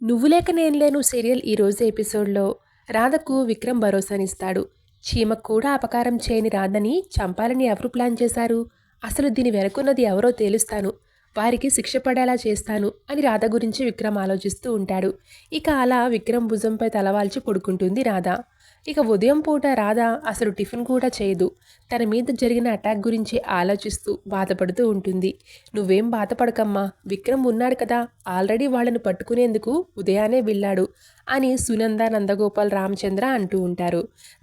నువ్వు లేక నేను లేను సీరియల్ ఈరోజు ఎపిసోడ్లో రాధకు విక్రమ్ భరోసానిస్తాడు. చీమకు కూడా అపకారం చేయని రాధని చంపాలని ఎవరు ప్లాన్ చేశారు? అసలు దీని వెనుకున్నది ఎవరో తేలుస్తాను, వారికి శిక్ష పడేలా చేస్తాను అని రాధ గురించి విక్రమ్ ఆలోచిస్తూ ఉంటాడు. ఇక అలా విక్రమ్ భుజంపై తలవాల్చి పడుకుంటుంది రాధ. ఇక ఉదయం పూట రాధ అసలు టిఫిన్ కూడా చేయదు. తన మీద జరిగిన అటాక్ గురించి ఆలోచిస్తూ బాధపడుతూ ఉంటుంది. నువ్వేం బాధపడకమ్మా, విక్రమ్ ఉన్నాడు కదా, ఆల్రెడీ వాళ్ళని పట్టుకునేందుకు ఉదయాన్నే వెళ్ళాడు అని సునంద, నందగోపాల్, రామచంద్ర అంటూ ఉంటారు.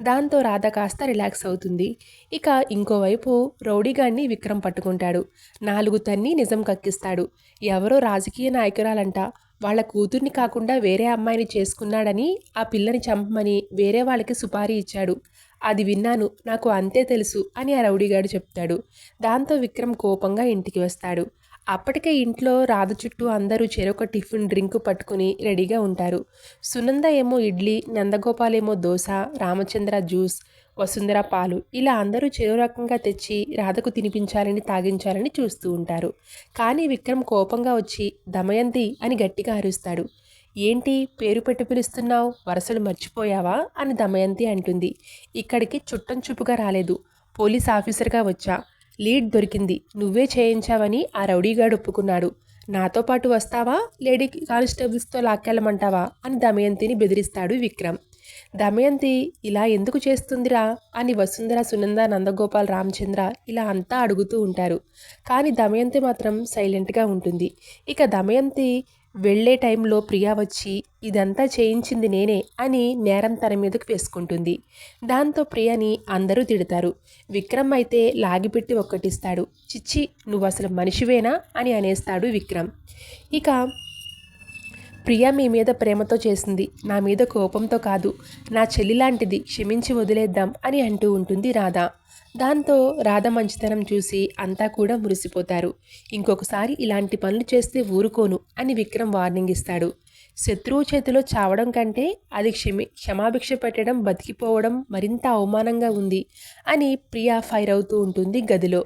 దాంతో రాధ కాస్త రిలాక్స్ అవుతుంది. ఇక ఇంకోవైపు రౌడీగాన్ని విక్రమ్ పట్టుకుంటాడు. 4 తన్ని నిజం కక్కిస్తాడు. ఎవరో రాజకీయ నాయకురాలంట వాళ్ళ కూతుర్ని కాకుండా వేరే అమ్మాయిని చేసుకున్నాడని ఆ పిల్లని చంపమని వేరే వాళ్ళకి సుపారీ ఇచ్చాడు. అది విన్నాను, నాకు అంతే తెలుసు అని ఆ రౌడీగాడు చెప్తాడు. దాంతో విక్రమ్ కోపంగా ఇంటికి వస్తాడు. అప్పటికే ఇంట్లో రాధ చుట్టూ అందరూ చెరొక టిఫిన్ డ్రింక్ పట్టుకుని రెడీగా ఉంటారు. సునంద ఏమో ఇడ్లీ, నందగోపాల్ ఏమో దోశ, రామచంద్ర జ్యూస్, వసుంధర పాలు, ఇలా అందరూ చెరో రకంగా తెచ్చి రాధకు తినిపించాలని తాగించాలని చూస్తూ ఉంటారు. కానీ విక్రమ్ కోపంగా వచ్చి దమయంతి అని గట్టిగా అరుస్తాడు. ఏంటి పేరు పెట్టి పిలుస్తున్నావు, వరసలు మర్చిపోయావా అని దమయంతి అంటుంది. ఇక్కడికి చుట్టం చూపుగా రాలేదు, పోలీస్ ఆఫీసర్గా వచ్చా. లీడ్ దొరికింది, నువ్వే చేయించావని ఆ రౌడీగాడు ఒప్పుకున్నాడు. నాతో పాటు వస్తావా, లేడీ కానిస్టేబుల్స్తో లాక్కెళ్ళమంటావా అని దమయంతిని బెదిరిస్తాడు విక్రమ్. దమయంతి ఇలా ఎందుకు చేస్తుందిరా అని వసుంధర, సునంద, నందగోపాల్, రామచంద్ర ఇలా అంతా అడుగుతూ ఉంటారు. కానీ దమయంతి మాత్రం సైలెంట్గా ఉంటుంది. ఇక దమయంతి వెళ్ళే టైంలో ప్రియా వచ్చి ఇదంతా చేయించింది నేనే అని నేరం తన మీదకు వేసుకుంటుంది. దాంతో ప్రియని అందరూ తిడతారు. విక్రమ్ అయితే లాగిపెట్టి ఒక్కటిస్తాడు. చిచ్చి, నువ్వు అసలు మనిషివేనా అని అనేస్తాడు విక్రమ్. ఇక ప్రియా మీ మీద ప్రేమతో చేసింది, నా మీద కోపంతో కాదు. నా చెల్లి లాంటిది, క్షమించి వదిలేద్దాం అని అంటూ ఉంటుంది రాధ. దాంతో రాధ మంచితనం చూసి అంతా కూడా మురిసిపోతారు. ఇంకొకసారి ఇలాంటి పనులు చేస్తే ఊరుకోను అని విక్రమ్ వార్నింగ్ ఇస్తాడు. శత్రువు చేతిలో చావడం కంటే అది క్షమాభిక్ష పెట్టడం, బతికిపోవడం మరింత అవమానంగా ఉంది అని ప్రియా ఫైర్ అవుతూ ఉంటుంది గదిలో.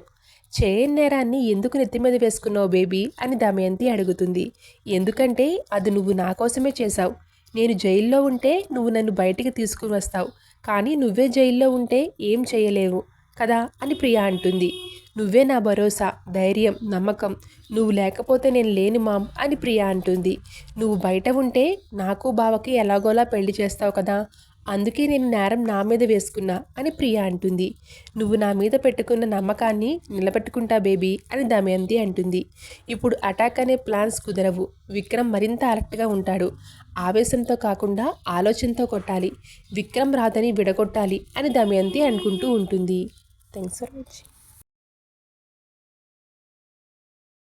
చేయని నేరాన్ని ఎందుకు నెత్తి మీద వేసుకున్నావు బేబీ అని దమయంతి అడుగుతుంది. ఎందుకంటే అది నువ్వు నా కోసమే చేశావు. నేను జైల్లో ఉంటే నువ్వు నన్ను బయటికి తీసుకుని వస్తావు, కానీ నువ్వే జైల్లో ఉంటే ఏం చేయలేవు కదా అని ప్రియా అంటుంది. నువ్వే నా భరోసా, ధైర్యం, నమ్మకం. నువ్వు లేకపోతే నేను లేని మామ్ అని ప్రియా అంటుంది. నువ్వు బయట ఉంటే నాకు బావకి ఎలాగోలా పెళ్లి చేస్తావు కదా, అందుకే నేను నేరం నా మీద వేసుకున్నా అని ప్రియా అంటుంది. నువ్వు నా మీద పెట్టుకున్న నమ్మకాన్ని నిలబెట్టుకుంటా బేబీ అని దమయంతి అంటుంది. ఇప్పుడు అటాక్ అనే ప్లాన్స్ కుదరవు. విక్రమ్ మరింత అలర్ట్గా ఉంటాడు. ఆవేశంతో కాకుండా ఆలోచనతో కొట్టాలి. విక్రమ్ రాధని విడగొట్టాలి అని దమయంతి అనుకుంటూ ఉంటుంది. Thanks for watching.